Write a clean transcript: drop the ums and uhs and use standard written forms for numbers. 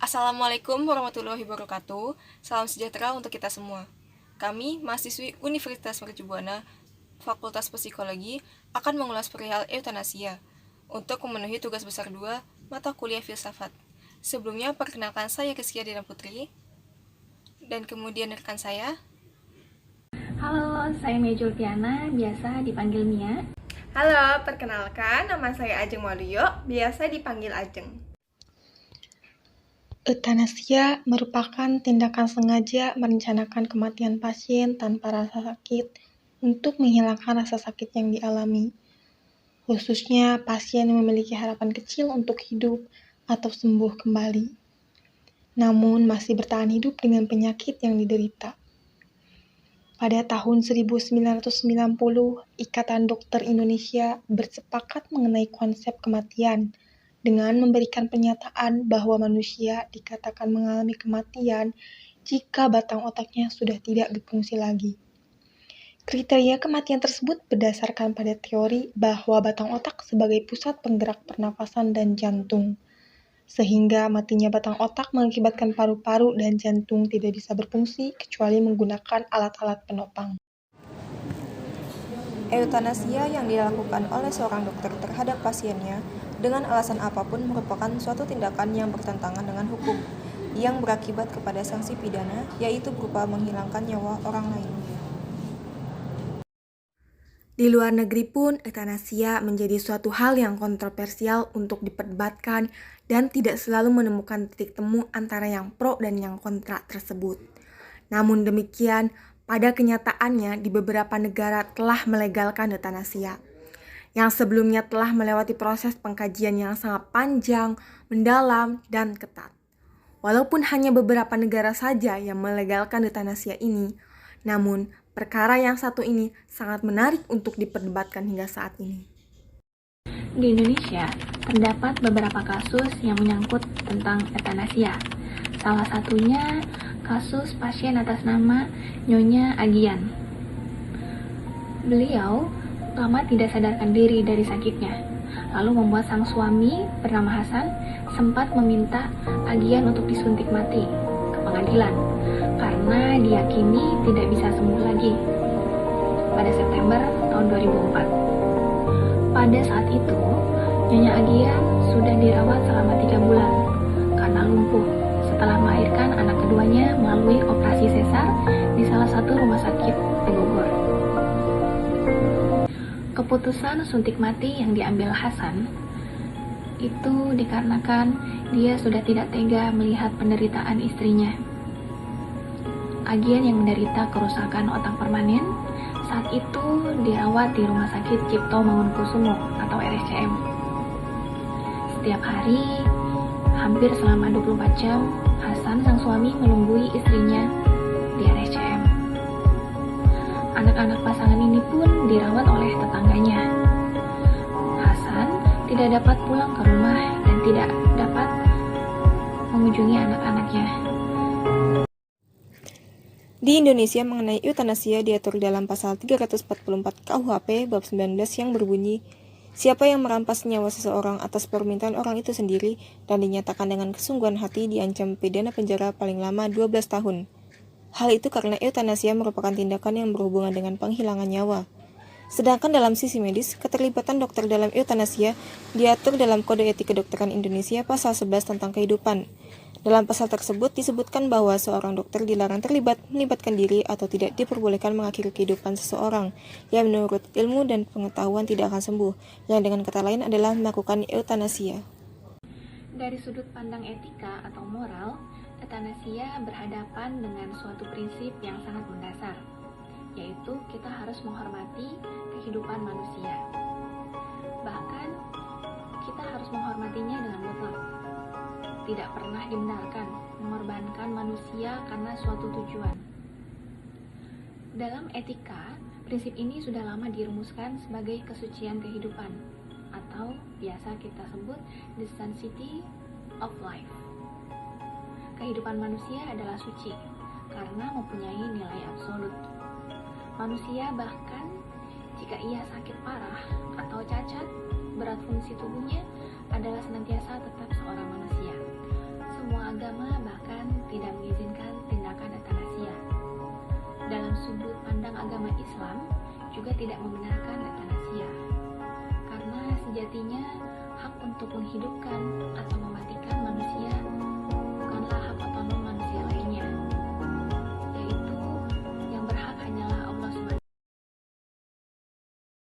Assalamualaikum warahmatullahi wabarakatuh. Salam sejahtera untuk kita semua. Kami, mahasiswi Universitas Mercubuana, Fakultas Psikologi, akan mengulas perihal eutanasia untuk memenuhi tugas besar 2 mata kuliah filsafat. Sebelumnya, perkenalkan saya Rizkia Dina Putri, dan kemudian rekan saya. Halo, saya Mia Jultiana, biasa dipanggil Mia. Halo, perkenalkan, nama saya Ajeng Waluyo, biasa dipanggil Ajeng. Eutanasia merupakan tindakan sengaja merencanakan kematian pasien tanpa rasa sakit untuk menghilangkan rasa sakit yang dialami, khususnya pasien yang memiliki harapan kecil untuk hidup atau sembuh kembali, namun masih bertahan hidup dengan penyakit yang diderita. Pada tahun 1990, Ikatan Dokter Indonesia bersepakat mengenai konsep kematian dengan memberikan pernyataan bahwa manusia dikatakan mengalami kematian jika batang otaknya sudah tidak berfungsi lagi. Kriteria kematian tersebut berdasarkan pada teori bahwa batang otak sebagai pusat penggerak pernafasan dan jantung, sehingga matinya batang otak mengakibatkan paru-paru dan jantung tidak bisa berfungsi kecuali menggunakan alat-alat penopang. Eutanasia yang dilakukan oleh seorang dokter terhadap pasiennya dengan alasan apapun merupakan suatu tindakan yang bertentangan dengan hukum, yang berakibat kepada sanksi pidana, yaitu berupa menghilangkan nyawa orang lain. Di luar negeri pun, eutanasia menjadi suatu hal yang kontroversial untuk diperdebatkan dan tidak selalu menemukan titik temu antara yang pro dan yang kontra tersebut. Namun demikian, pada kenyataannya di beberapa negara telah melegalkan eutanasia, yang sebelumnya telah melewati proses pengkajian yang sangat panjang, mendalam, dan ketat. Walaupun hanya beberapa negara saja yang melegalkan eutanasia ini, namun perkara yang satu ini sangat menarik untuk diperdebatkan hingga saat ini. Di Indonesia, terdapat beberapa kasus yang menyangkut tentang eutanasia. Salah satunya kasus pasien atas nama Nyonya Agian. Beliau lama tidak sadarkan diri dari sakitnya, lalu membuat sang suami bernama Hasan sempat meminta Agian untuk disuntik mati ke pengadilan karena diyakini tidak bisa sembuh lagi pada September tahun 2004. Pada saat itu, Nyonya Agian sudah dirawat selama 3 bulan karena lumpuh setelah melahirkan anak keduanya melalui operasi sesar di salah satu rumah sakit di Bogor. Keputusan suntik mati yang diambil Hasan itu dikarenakan dia sudah tidak tega melihat penderitaan istrinya. Agian yang menderita kerusakan otak permanen saat itu dirawat di Rumah Sakit Cipto Mangunkusumo atau RSCM. Setiap hari, hampir selama 24 jam, Hasan sang suami menunggui istrinya di RSCM. Anak-anak pasangan ini pun dirawat oleh tetangganya. Hasan tidak dapat pulang ke rumah dan tidak dapat mengunjungi anak-anaknya. Di Indonesia mengenai eutanasia diatur dalam pasal 344 KUHP bab 19 yang berbunyi, siapa yang merampas nyawa seseorang atas permintaan orang itu sendiri dan dinyatakan dengan kesungguhan hati diancam pidana penjara paling lama 12 tahun. Hal itu karena eutanasia merupakan tindakan yang berhubungan dengan penghilangan nyawa. Sedangkan dalam sisi medis, keterlibatan dokter dalam eutanasia diatur dalam Kode Etik Kedokteran Indonesia pasal 11 tentang kehidupan. Dalam pasal tersebut disebutkan bahwa seorang dokter dilarang melibatkan diri atau tidak diperbolehkan mengakhiri kehidupan seseorang yang menurut ilmu dan pengetahuan tidak akan sembuh, yang dengan kata lain adalah melakukan eutanasia. Dari sudut pandang etika atau moral, eutanasia berhadapan dengan suatu prinsip yang sangat mendasar, yaitu kita harus menghormati kehidupan manusia. Bahkan, kita harus menghormatinya dengan mutlak. Tidak pernah dibenarkan mengorbankan manusia karena suatu tujuan. Dalam etika, prinsip ini sudah lama dirumuskan sebagai kesucian kehidupan, atau biasa kita sebut the sanctity of life. Kehidupan manusia adalah suci karena mempunyai nilai absolut. Manusia bahkan jika ia sakit parah atau cacat, berat fungsi tubuhnya adalah senantiasa tetap seorang manusia. Semua agama bahkan tidak mengizinkan tindakan euthanasia. Dalam sudut pandang agama Islam juga tidak membenarkan euthanasia, karena sejatinya hak untuk menghidupkan atau mematikan manusia